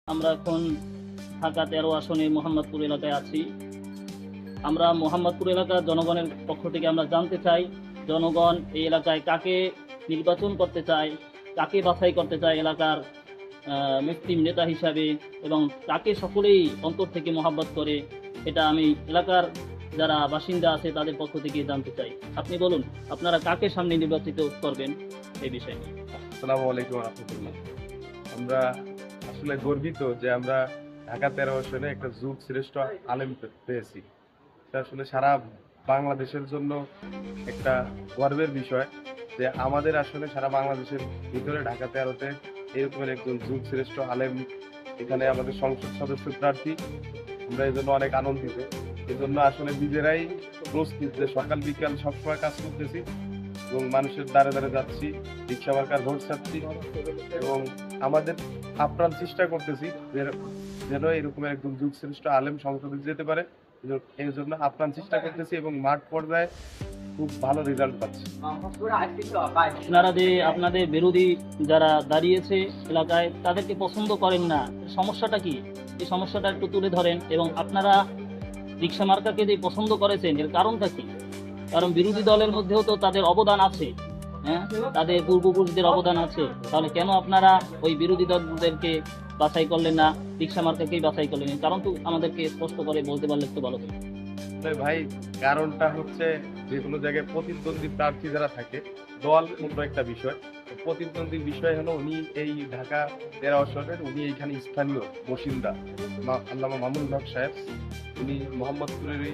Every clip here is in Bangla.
আমরা এখন ঢাকা 13 আসনে মোহাম্মদপুর এলাকায় আছি। আমরা মোহাম্মদপুর এলাকার জনগণের পক্ষ থেকে আমরা জানতে চাই, জনগণ এই এলাকায় কাকে নির্বাচন করতে চায়, কাকে বাছাই করতে চায় এলাকার মুসলিম নেতা হিসাবে, এবং কাকে সকলেই অন্তর থেকে মহাব্বত করে, এটা আমি এলাকার যারা বাসিন্দা আছে তাদের পক্ষ থেকে জানতে চাই। আপনি বলুন, আপনারা কাকে সামনে নির্বাচিত করবেন এই বিষয়ে? আসসালামু আলাইকুম রহমতুল্লাহ। আমরা আসলে গর্বিত যে আমরা ঢাকা 13 আসনে একটা যুগ শ্রেষ্ঠ আলেম পেয়েছি। এটা আসলে সারা বাংলাদেশের জন্য একটা গর্বের বিষয় যে আমাদের আসলে সারা বাংলাদেশের ভিতরে ঢাকা 13-তে এরকমের একজন যুগ শ্রেষ্ঠ আলেম এখানে আমাদের সংসদ সদস্য প্রার্থী। আমরা এই জন্য অনেক আনন্দিত। এই জন্য আসলে নিজেরাই প্রস্তুত যে সকাল বিকাল সবসময় কাজ করতেছি এবং মানুষের দ্বারে দ্বারে যাচ্ছি, রিক্সা মার্কার ভোট চাচ্ছি এবং আমাদের আপ্রাণ চেষ্টা করতেছি যেন এরকম একজন যুগ শ্রেষ্ঠ আলেম সংসদে যেতে পারে। এই জন্য আপ্রাণ চেষ্টা করতেছি এবং মাঠ পর্যায়ে খুব ভালো রেজাল্ট পাচ্ছি। আপনারা যে আপনাদের বিরোধী যারা দাঁড়িয়েছে এলাকায় তাদেরকে পছন্দ করেন না, সমস্যাটা কি? এই সমস্যাটা একটু তুলে ধরেন। এবং আপনারা রিক্সা মার্কাকে যে পছন্দ করেছেন এর কারণটা কি? কারণ বিরোধী দলের মধ্যেও তো তাদের অবদান আছে, হ্যাঁ, তাদের পূর্বপুরুষদের অবদান আছে। তাহলে কেন আপনারা ওই বিরোধী দলদেরকে বাছাই করলেন না, রিক্সা মার্কাকেই বাছাই করলেন? কারণ তো আমাদেরকে স্পষ্ট করে বলতে পারলে একটু ভালো হতো। ভাই, কারণটা হচ্ছে যে কোনো জায়গায় প্রতিদ্বন্দ্বী প্রার্থী যারা থাকে, দল অন্য একটা বিষয়। প্রতিদ্বন্দ্বীর বিষয় হলো উনি এই ঢাকা 13 আসনের উনি এইখানে স্থানীয় বাসিন্দা আল্লামা মামুনুল হক সাহেব, উনি মোহাম্মদপুরেরই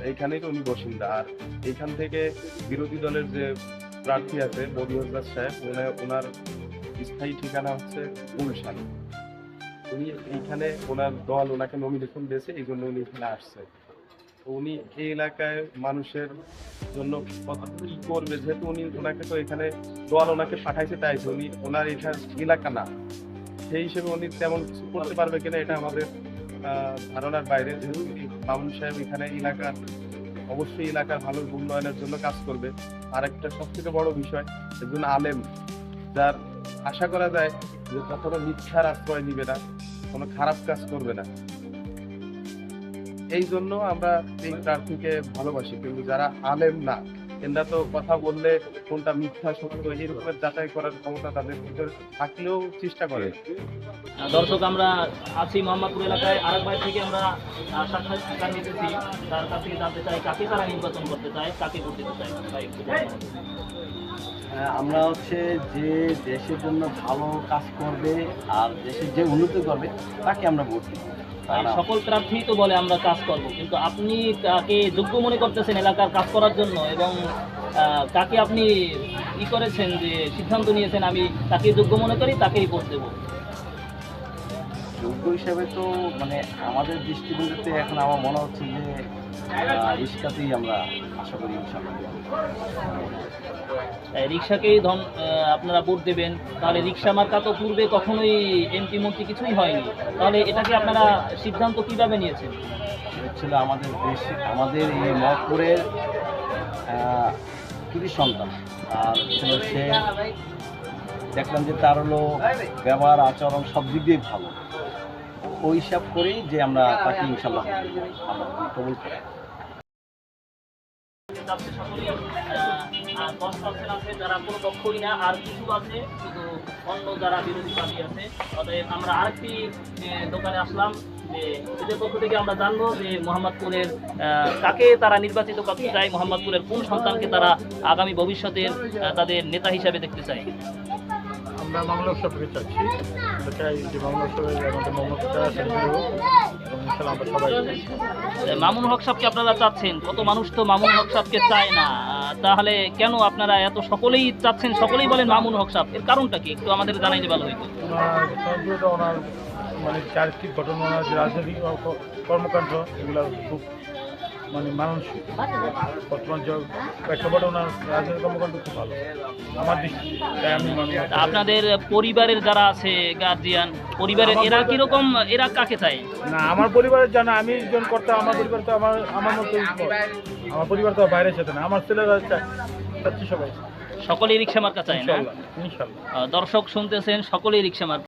এইখানেই উনি বাসিন্দা। আর এইখান থেকে বিরোধী দলের যে প্রার্থী আছে বদিউজ্জামান সাহেব, ওনার স্থায়ী ঠিকানা হচ্ছে গুলশান। উনি এইখানে ওনার দল ওনাকে নমিনেশন দিয়েছে, এই জন্য উনি এখানে আসছে। উনি এই এলাকায় মানুষের জন্য কি করবে, যেহেতু উনি ওনাকে তো এখানে দল ওনাকে পাঠাইছে, তাই উনি ওনার এখানে এলাকা না, সেই হিসেবে উনি তেমন কিছু করতে পারবে কিনা এটা আমাদের ধারণার বাইরে। যেহেতু মামুন সাহেব এখানে এলাকার অবশ্যই এলাকার ভালো উন্নয়নের জন্য কাজ করবে। আর একটা সবথেকে বড় বিষয়, একজন আলেম যার আশা করা যায় যে কখনো মিথ্যার আশ্রয় নিবে না, কোনো খারাপ কাজ করবে না। এই জন্য আমরা এই প্রার্থীকে ভালোবাসি। কিন্তু যারা আলেম না, এরা তো কথা বললে কোনটা মিথ্যা সত্য এরকমের যাচাই করার ক্ষমতা তাদের ভিতরে থাকলেও চেষ্টা করে। দর্শক, আমরা আছি মোহাম্মদপুর এলাকায়। আরেক ভাই থেকে আমরা সাক্ষাৎকার নিতেছি, তার কাছ থেকে জানতে চাই কাকে তারা নির্বাচন করতে চায়, কাকে ভোট দিতে চায়। ভাই, একটু বলুন। আমরা হচ্ছে যে দেশের জন্য ভালো কাজ করবে আর দেশের যে উন্নতি করবে তাকে আমরা ভোট দিব। সকল প্রার্থী তো বলে আমরা কাজ করব, কিন্তু আপনি কাকে যোগ্য মনে করতেছেন এলাকার কাজ করার জন্য, এবং কাকে আপনি ই করেছেন যে সিদ্ধান্ত নিয়েছেন আমি তাকে যোগ্য মনে করি তাকেই ভোট দেব? যোগ্য হিসাবে তো মানে আমাদের দৃষ্টিভঙ্গিতে এখন আমার মনে হচ্ছে যে রিক্সাতেই আমরা আশা করি ইনশাআল্লাহ। রিক্সাকেই আপনারা ভোট দেবেন? তাহলে রিক্সা মার্কা তো পূর্বে কখনোই এমপি মন্ত্রী কিছুই হয়নি, তাহলে এটাকে আপনারা সিদ্ধান্ত কিভাবে নিয়েছেন? ছিল আমাদের দেশে আমাদের এই মহপুরের কৃতি সন্তান, আর ছিল সে দেখলাম যে তার হলো ব্যবহার আচরণ সব দিক দিয়ে ভালো, ওই হিসাব করেই যে আমরা তাকে ইনশাল্লাহ আমরা কবুল করি। যারা কোনো পক্ষই না, আর কিছু আছে শুধু অন্য যারা বিরোধী পার্টি আছে। অতএব আমরা আরেকটি দোকানে আসলাম যে এদের পক্ষ থেকে আমরা জানবো যে মোহাম্মদপুরের কাকে তারা নির্বাচিত করতে চায়, মোহাম্মদপুরের কোন সন্তানকে তারা আগামী ভবিষ্যতের তাদের নেতা হিসাবে দেখতে চায়। আমরা মামলা সবকে চাচ্ছি, আমরা চাই যে মামলা সবাই আমাদের মমতা এবং ইনশাআল্লাহ আমরা সবাই মামুন হক সাহেবকে আপনারা চাচ্ছেন, কত মানুষ তো মামুন হক সাহেবকে চায় না, তাহলে কেন আপনারা এত সকলেই চাচ্ছেন, সকলেই বলেন মামুন হক সাহেব? এর কারণটা কি একটু আমাদের জানাইলে ভালো হইতো। ওনার মানে চারিত্রিক ঘটনা, ওনার যে রাজনৈতিক কর্মকাণ্ড এগুলো খুব মানে মানসিক বর্তমান যে প্রেক্ষাপটে ওনার রাজনৈতিক কর্মকাণ্ড খুব ভালো আমার দৃষ্টি, তাই আমি মনে করি। আপনাদের পরিবারের যারা আছে গার্জিয়ান পরিবারের, এরা কিরকম, এরা কাকে চায়? না, আমার পরিবারের জানা আমি একজন কর্তা, আমার পরিবার তো আমার মতোই, আমার পরিবার তো বাইরে যেতে না, আমার ছেলেরা চাচ্ছি সবাই সকলেই রিক্সা মার্কা চায় না? ইনশাআল্লাহ। দর্শক শুনতেছেন, সকলেই রিক্সা মার্কা।